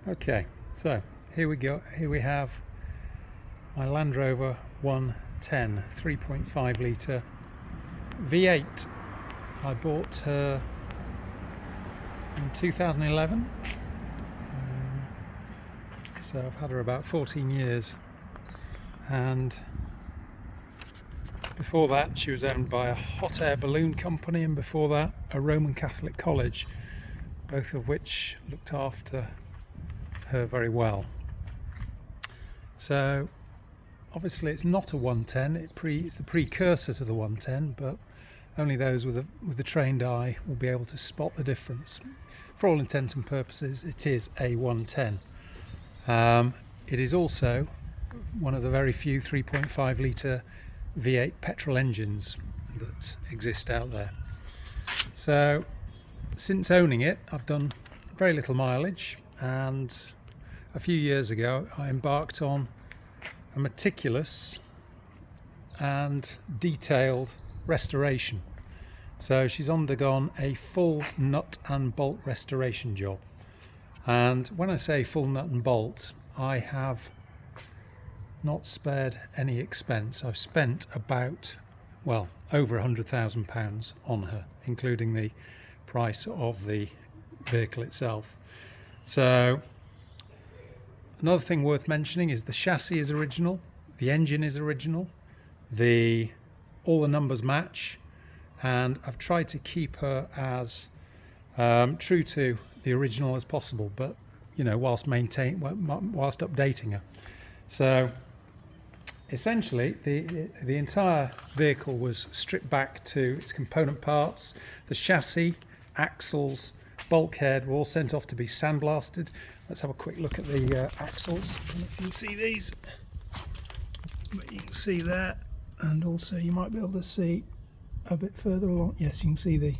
Okay, so here we go. Here we have my Land Rover 110 3.5 litre V8. I bought her in 2011, so I've had her about 14 years, and before that she was owned by a hot air balloon company, and before that a Roman Catholic college, both of which looked after her very well. So obviously it's not a 110, it's the precursor to the 110, but only those with a trained eye will be able to spot the difference. For all intents and purposes, it is a 110. It is also one of the very few 3.5 litre V8 petrol engines that exist out there. So since owning it, I've done very little mileage, and a few years ago I embarked on a meticulous and detailed restoration. So she's undergone a full nut and bolt restoration job, and when I say full nut and bolt, I have not spared any expense. I've spent about, well, over £100,000 on her, including the price of the vehicle itself. So another thing worth mentioning is the chassis is original, the engine is original, all the numbers match, and I've tried to keep her as true to the original as possible, but whilst updating her. So essentially the entire vehicle was stripped back to its component parts. The chassis, axles, bulkhead were all sent off to be sandblasted. Let's have a quick look at the axles. I don't know if you can see these, but you can see that, and also you might be able to see a bit further along. Yes, you can see the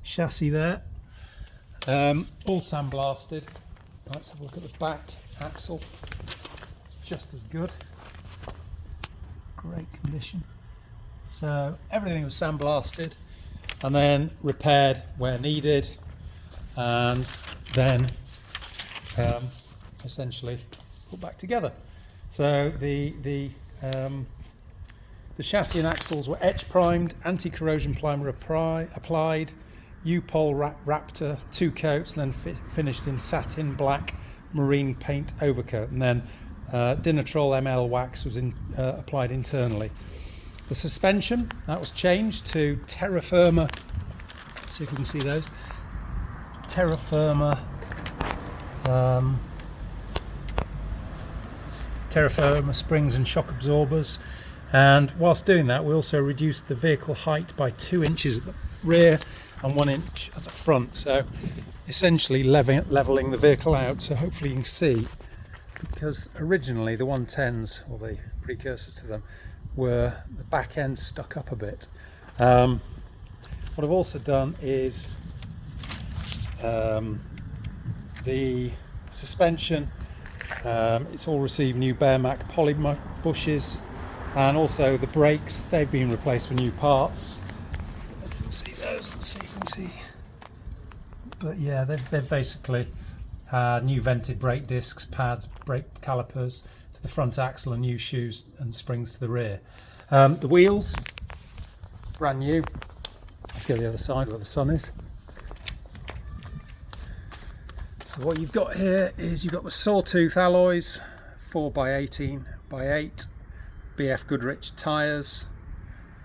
chassis there, all sandblasted. Let's have a look at the back axle. It's just as good, great condition. So everything was sandblasted and then repaired where needed, and then essentially put back together. So the chassis and axles were etch primed, anti-corrosion primer applied, U-Pole Raptor 2 coats, and then finished in satin black marine paint overcoat, and then Dinatrol ML wax was applied internally. The suspension, that was changed to Terra Firma. Let's see if we can see those. Terra Firma springs and shock absorbers, and whilst doing that we also reduced the vehicle height by 2 inches at the rear and 1 inch at the front, so essentially levelling the vehicle out. So hopefully you can see, because originally the 110s, or the precursors to them, were the back end stuck up a bit. What I've also done is the suspension, it's all received new Bearmac poly bushes, and also the brakes, they've been replaced with new parts. I don't know if you can see those. Let's see if you can see. But yeah, they've basically new vented brake discs, pads, brake calipers to the front axle, and new shoes and springs to the rear. The wheels, brand new. Let's go to the other side where the sun is. So what you've got here is you've got the sawtooth alloys, 4x18x8, BF Goodrich tyres.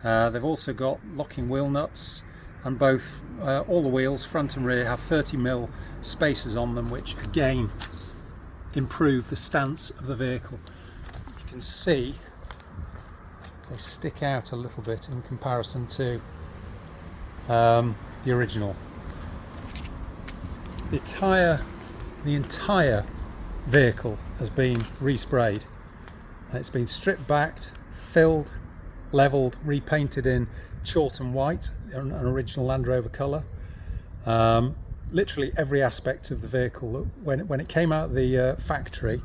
They've also got locking wheel nuts, and all the wheels, front and rear, have 30mm spacers on them, which again improve the stance of the vehicle. You can see they stick out a little bit in comparison to the original. The entire vehicle has been resprayed. It's been stripped back, filled, levelled, repainted in Chawton white, an original Land Rover colour. Literally every aspect of the vehicle, when it came out of the factory,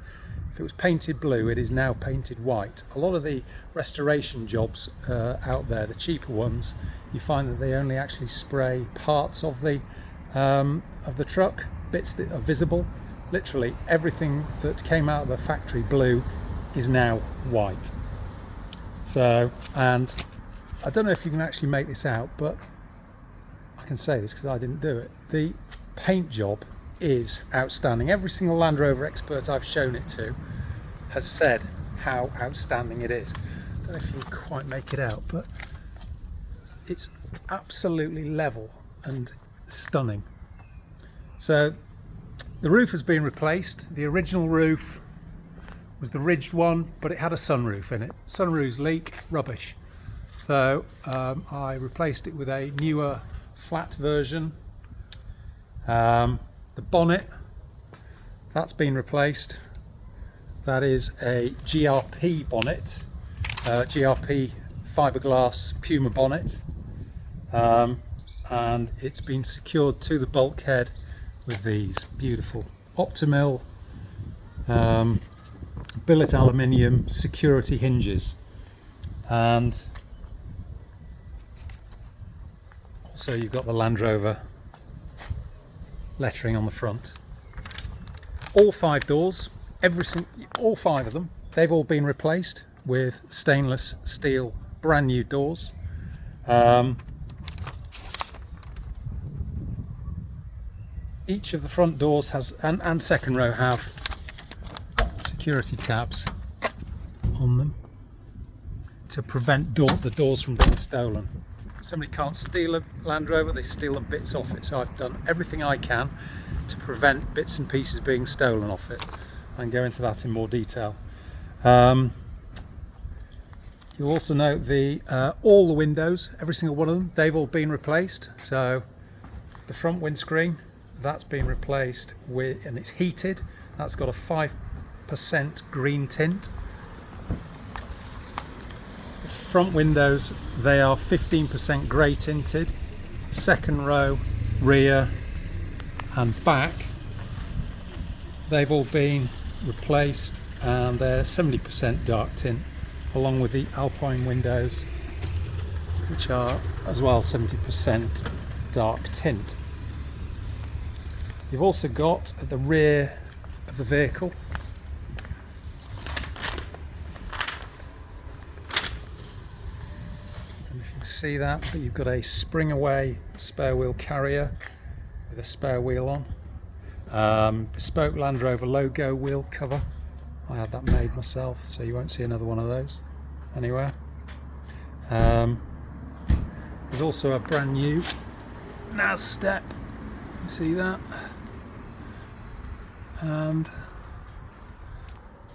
if it was painted blue, it is now painted white. A lot of the restoration jobs out there, the cheaper ones, you find that they only actually spray parts of the truck, bits that are visible, literally everything that came out of the factory blue is now white. So, and I don't know if you can actually make this out, but I can say this because I didn't do it. The paint job is outstanding. Every single Land Rover expert I've shown it to has said how outstanding it is. I don't know if you can quite make it out, but it's absolutely level and stunning. So the roof has been replaced. The original roof was the ridged one, but it had a sunroof in it. Sunroofs leak, rubbish. So I replaced it with a newer flat version. The bonnet, that's been replaced. That is a GRP bonnet, GRP fiberglass Puma bonnet, and it's been secured to the bulkhead with these beautiful Optimill billet aluminium security hinges, and also you've got the Land Rover lettering on the front. All 5 doors, all 5 of them, they've all been replaced with stainless steel brand new doors. Each of the front doors has, and second row, have security tabs on them to prevent the doors from being stolen. Somebody can't steal a Land Rover, they steal the bits off it. So I've done everything I can to prevent bits and pieces being stolen off it. I can go into that in more detail. You'll also note all the windows, every single one of them, they've all been replaced. So the front windscreen, that's been replaced with, and it's heated. That's got a 5% green tint. Front windows, they are 15% grey tinted. Second row, rear and back, they've all been replaced, and they're 70% dark tint, along with the Alpine windows, which are as well 70% dark tint. You've also got at the rear of the vehicle see that, but you've got a spring away spare wheel carrier with a spare wheel on. Bespoke Land Rover logo wheel cover. I had that made myself, so you won't see another one of those anywhere. There's also a brand new NAS step, you see that, and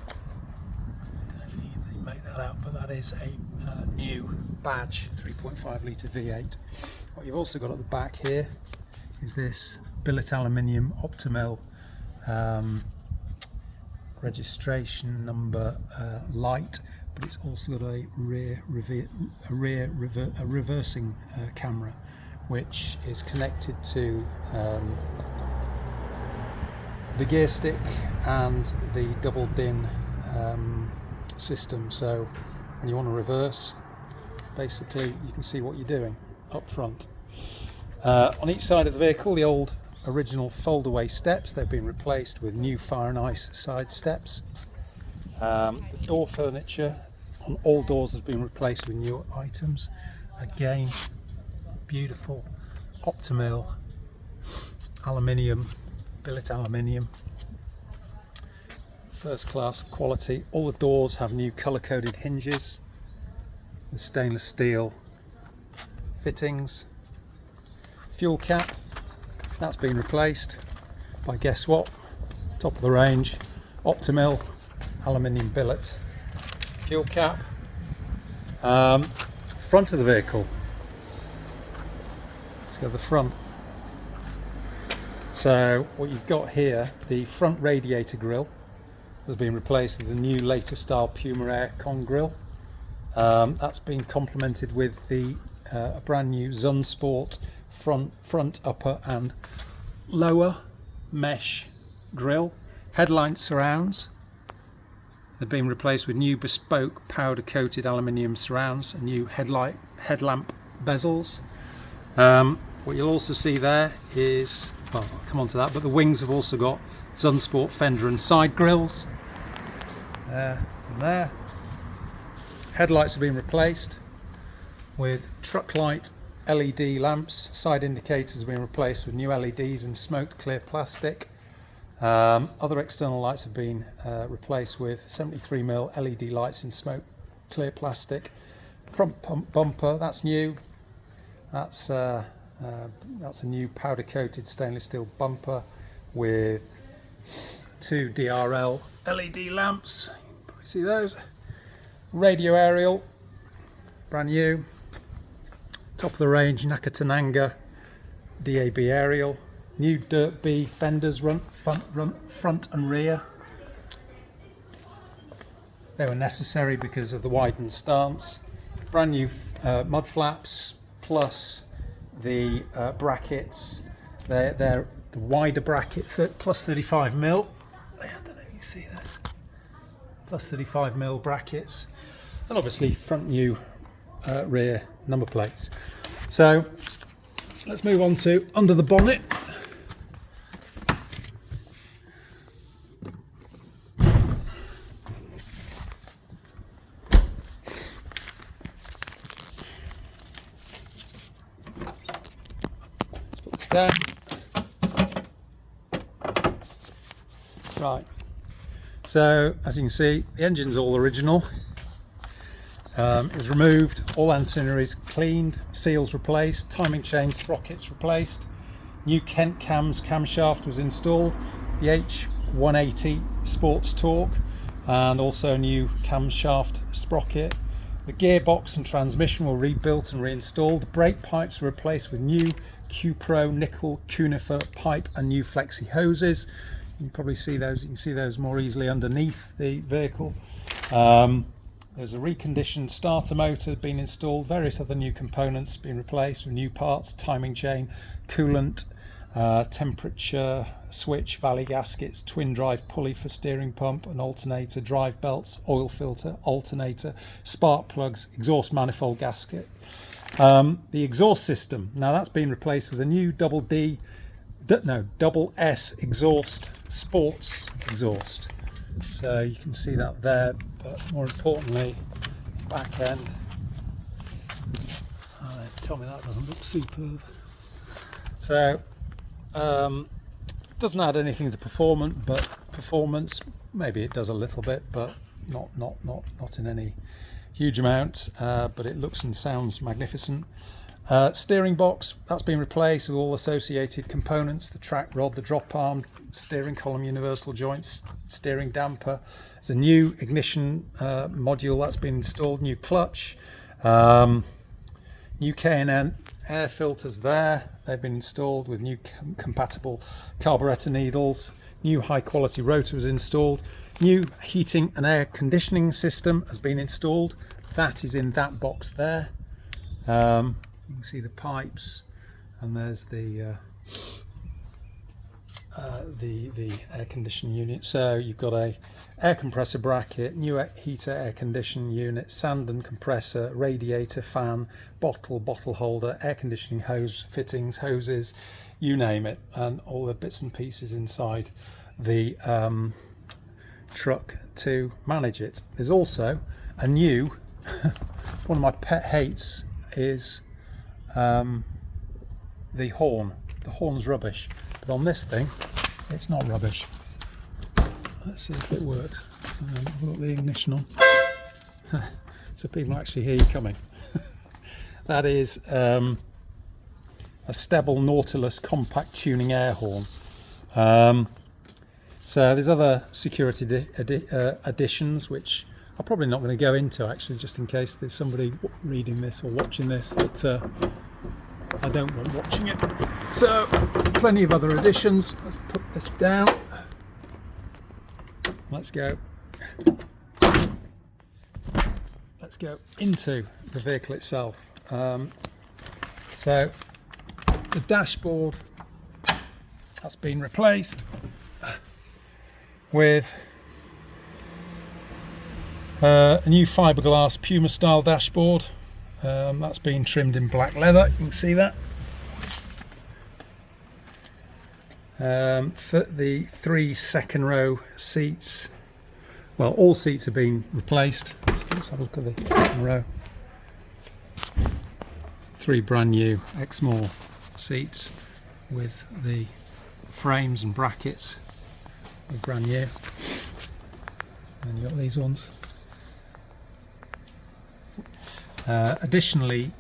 I don't know if you can make that out, but that is a new badge 3.5 litre V8. What you've also got at the back here is this billet aluminium Optimill registration number light, but it's also got a reversing camera, which is connected to the gear stick and the double DIN system. So when you want to reverse, basically you can see what you're doing up front. On each side of the vehicle, the old original fold-away steps, they've been replaced with new fire and ice side steps. The door furniture on all doors has been replaced with new items. Again, beautiful Optimill aluminium, billet aluminium, first class quality. All the doors have new colour-coded hinges, the stainless steel fittings. Fuel cap, that's been replaced by, guess what, top of the range Optimill aluminium billet fuel cap. Front of the vehicle, let's go to the front. So what you've got here, the front radiator grille has been replaced with the new later style Puma Aircon grille. That's been complemented with the a brand new Zun Sport front, upper and lower mesh grille. Headlight surrounds, they've been replaced with new bespoke powder coated aluminium surrounds and new headlamp bezels. What you'll also see there is, well, I'll come on to that, but the wings have also got Sunsport fender and side grills. There and there. Headlights have been replaced with truck light LED lamps. Side indicators have been replaced with new LEDs and smoked clear plastic. Other external lights have been replaced with 73mm LED lights in smoke clear plastic. Front bumper, that's new. That's a new powder coated stainless steel bumper with 2 DRL LED lamps. You can probably see those. Radio aerial, brand new. Top of the range Nakatananga DAB aerial. New Dirt B fenders, front and rear. They were necessary because of the widened stance. Brand new mud flaps plus the brackets. They're the wider bracket plus 35mm. I don't know if you see that. Plus 35mm brackets, and obviously front new rear number plates. So let's move on to under the bonnet. Down. Right, so as you can see, the engine's all original. It was removed, all ancillaries cleaned, seals replaced, timing chain sprockets replaced, new Kent cams camshaft was installed, the H180 sports torque, and also a new camshaft sprocket. The gearbox and transmission were rebuilt and reinstalled. The brake pipes were replaced with new Q-Pro nickel cunifer pipe and new flexi hoses. You can probably see those. You can see those more easily underneath the vehicle. There's a reconditioned starter motor being installed. Various other new components being replaced with new parts, timing chain, coolant, temperature switch, valley gaskets, twin drive pulley for steering pump and alternator, drive belts, oil filter, alternator, spark plugs, exhaust manifold gasket. The exhaust system, now that's been replaced with a new double S exhaust, sports exhaust. So you can see that there, but more importantly, back end. Tell me that doesn't look superb. So doesn't add anything to performance. Maybe it does a little bit, but not in any huge amount. But it looks and sounds magnificent. Steering box, that's been replaced with all associated components, the track rod, the drop arm, steering column universal joints, steering damper. There's a new ignition module that's been installed, new clutch, new K&N air filters there. They've been installed with new compatible carburetor needles. New high quality rotor was installed. New heating and air conditioning system has been installed. That is in that box there. You can see the pipes, and there's the air conditioning unit. So you've got a air compressor bracket, new heater air conditioning unit, sand and compressor, radiator, fan, bottle holder, air conditioning hose fittings, hoses, you name it, and all the bits and pieces inside the truck to manage it. There's also a new one of my pet hates is the horn. The horn's rubbish, but on this thing it's not rubbish. Let's see if it works. I've got the ignition on so people actually hear you coming. That is a Stebble Nautilus compact tuning air horn. So there's other security additions which I'm probably not going to go into, actually, just in case there's somebody reading this or watching this that I don't want watching it. So plenty of other additions. Let's put this down. Let's go into the vehicle itself. So the dashboard that's been replaced with a new fiberglass Puma style dashboard. That's been trimmed in black leather, you can see that. For the 3 second row seats, well, all seats have been replaced. So let's have a look at the second row. 3 brand new Exmoor seats with the frames and brackets are brand new. And you've got these ones. Additionally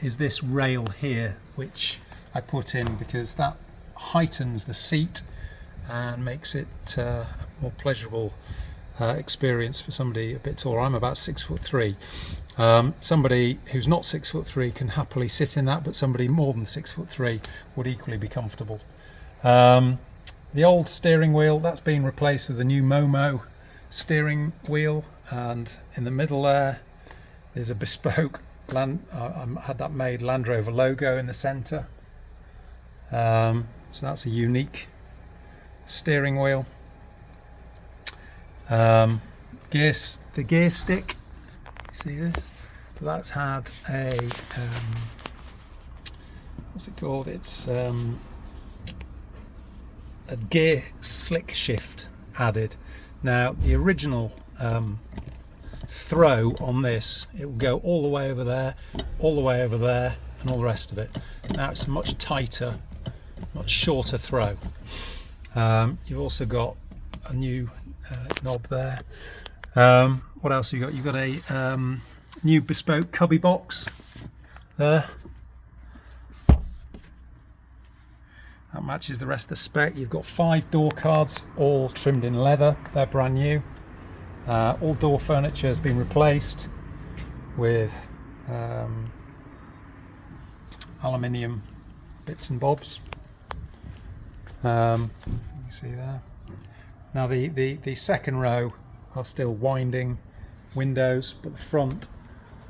is this rail here, which I put in because that heightens the seat and makes it a more pleasurable experience for somebody a bit taller. I'm about 6'3". Somebody who's not 6'3" can happily sit in that, but somebody more than 6'3" would equally be comfortable. The old steering wheel, that's been replaced with a new Momo steering wheel, and in the middle there's a bespoke I had that made Land Rover logo in the centre. So that's a unique steering wheel. The gear stick, you see this? But that's had a what's it called? It's a gear slick shift added. Now the original throw on this, it will go all the way over there, all the way over there, and all the rest of it. Now it's a much tighter, much shorter throw. You've also got a new knob there. What else have you got? You've got a new bespoke cubby box there. That matches the rest of the spec. You've got 5 door cards, all trimmed in leather. They're brand new. All door furniture has been replaced with aluminium bits and bobs. You see there. Now the second row are still winding windows, but the front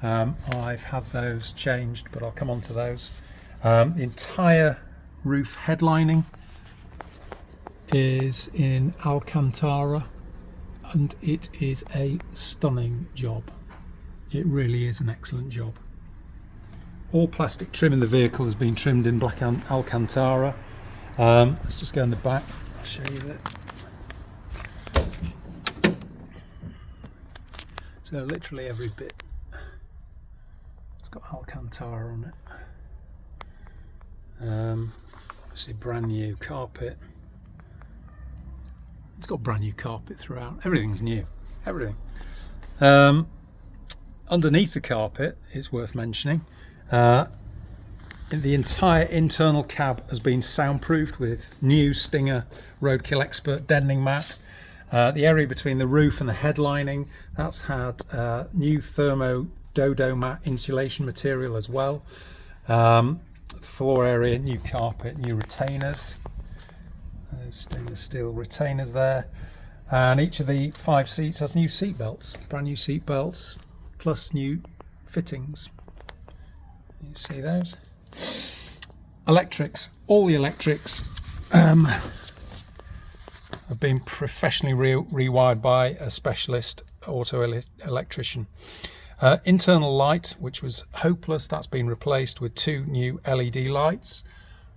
I've had those changed, but I'll come on to those. The entire roof headlining is in Alcantara, and it is a stunning job. It really is an excellent job. All plastic trim in the vehicle has been trimmed in black Alcantara. Let's just go in the back, I'll show you that. So literally every bit, it's got Alcantara on it. Obviously brand new carpet. It's got brand new carpet throughout. Everything's new, everything. Underneath the carpet, it's worth mentioning, the entire internal cab has been soundproofed with new Stinger Roadkill Expert deadening mat. The area between the roof and the headlining, that's had new thermo dodo mat insulation material as well. Floor area, new carpet, new retainers. Stainless steel retainers there, and each of the 5 seats has new seat belts, brand new seat belts, plus new fittings. You see those? Electrics, all the electrics have been professionally rewired by a specialist auto electrician. Internal light, which was hopeless, that's been replaced with 2 new LED lights.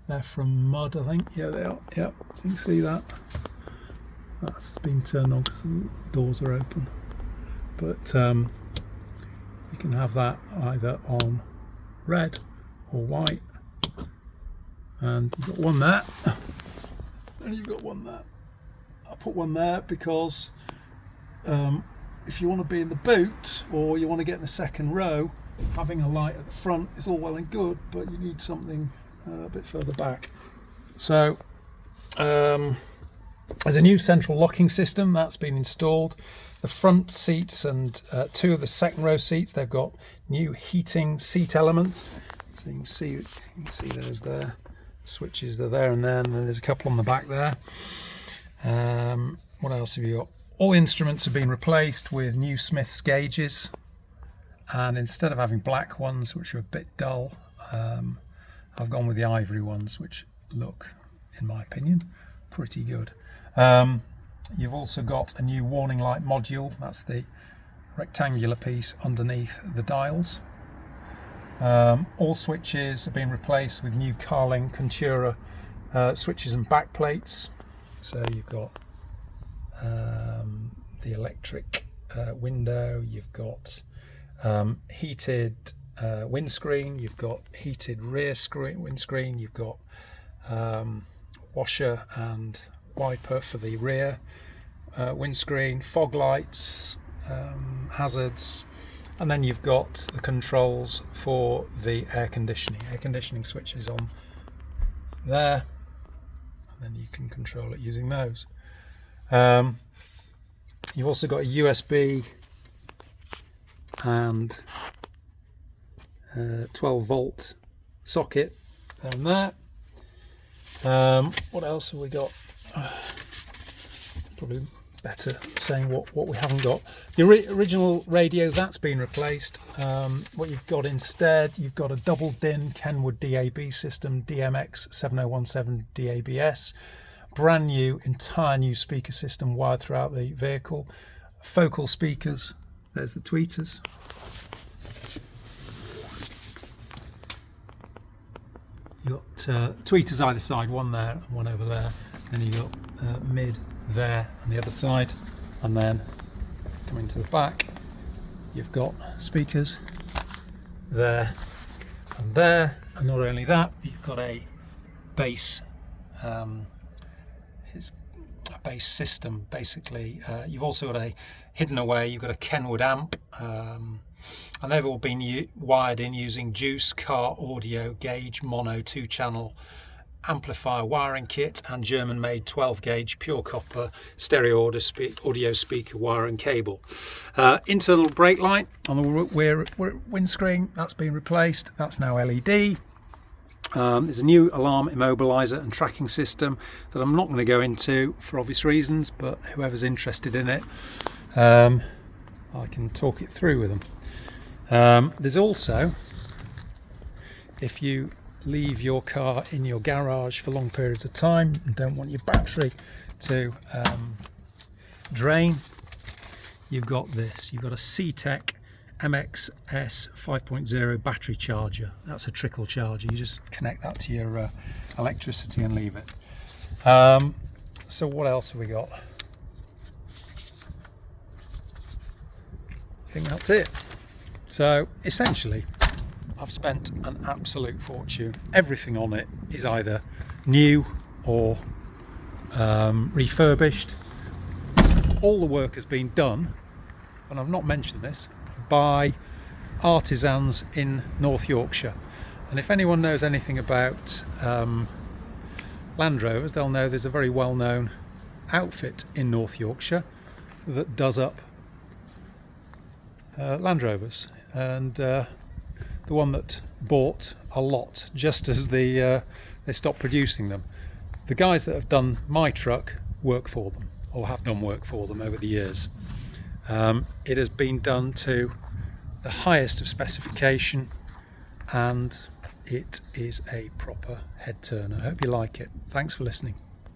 They're from Mud, I think. Yeah, they are. Yeah, so you can see that. That's been turned on because the doors are open. But you can have that either on red or white. And you've got one there. And you've got one there. I put one there because if you want to be in the boot or you want to get in the second row, having a light at the front is all well and good, but you need something a bit further back. So there's a new central locking system that's been installed. The front seats and 2 of the second row seats, they've got new heating seat elements. So you can see those there. The switches are there and then there's a couple on the back there. What else have you got? All instruments have been replaced with new Smith's gauges, and instead of having black ones which are a bit dull, I've gone with the ivory ones, which look, in my opinion, pretty good. You've also got a new warning light module. That's the rectangular piece underneath the dials. All switches have been replaced with new Carling Contura Switches and back plates. So you've got the electric window, you've got heated windscreen, you've got heated rear windscreen, you've got washer and wiper for the rear windscreen, fog lights, hazards, and then you've got the controls for the air conditioning switches on there, and then you can control it using those. You've also got a USB and 12 volt socket down there. What else have we got? Probably better saying what we haven't got. The original radio, that's been replaced. What you've got instead, you've got a double DIN Kenwood DAB system, DMX 7017 DABS. Brand new, entire new speaker system wired throughout the vehicle. Focal speakers, there's the tweeters. You've got tweeters either side, one there and one over there. Then you've got mid there on the other side, and then coming to the back, you've got speakers there and there. And not only that, you've got a bass. It's a bass system basically. You've also got a hidden away. You've got a Kenwood amp. And they've all been wired in using Juice car audio gauge mono 2-channel amplifier wiring kit and German-made 12-gauge pure copper stereo audio speaker wiring cable. Internal brake light on the rear windscreen, that's been replaced. That's now LED. There's a new alarm immobilizer and tracking system that I'm not going to go into for obvious reasons, but whoever's interested in it, I can talk it through with them. There's also, if you leave your car in your garage for long periods of time and don't want your battery to drain, you've got this. You've got a C-Tech MXS 5.0 battery charger. That's a trickle charger. You just connect that to your electricity and leave it. So what else have we got? I think that's it. So essentially, I've spent an absolute fortune. Everything on it is either new or refurbished. All the work has been done, and I've not mentioned this, by artisans in North Yorkshire. And if anyone knows anything about Land Rovers, they'll know there's a very well-known outfit in North Yorkshire that does up Land Rovers, and the one that bought a lot just as they stopped producing them. The guys that have done my truck work for them, or have done work for them over the years. It has been done to the highest of specification, and it is a proper head turner. I hope you like it. Thanks for listening.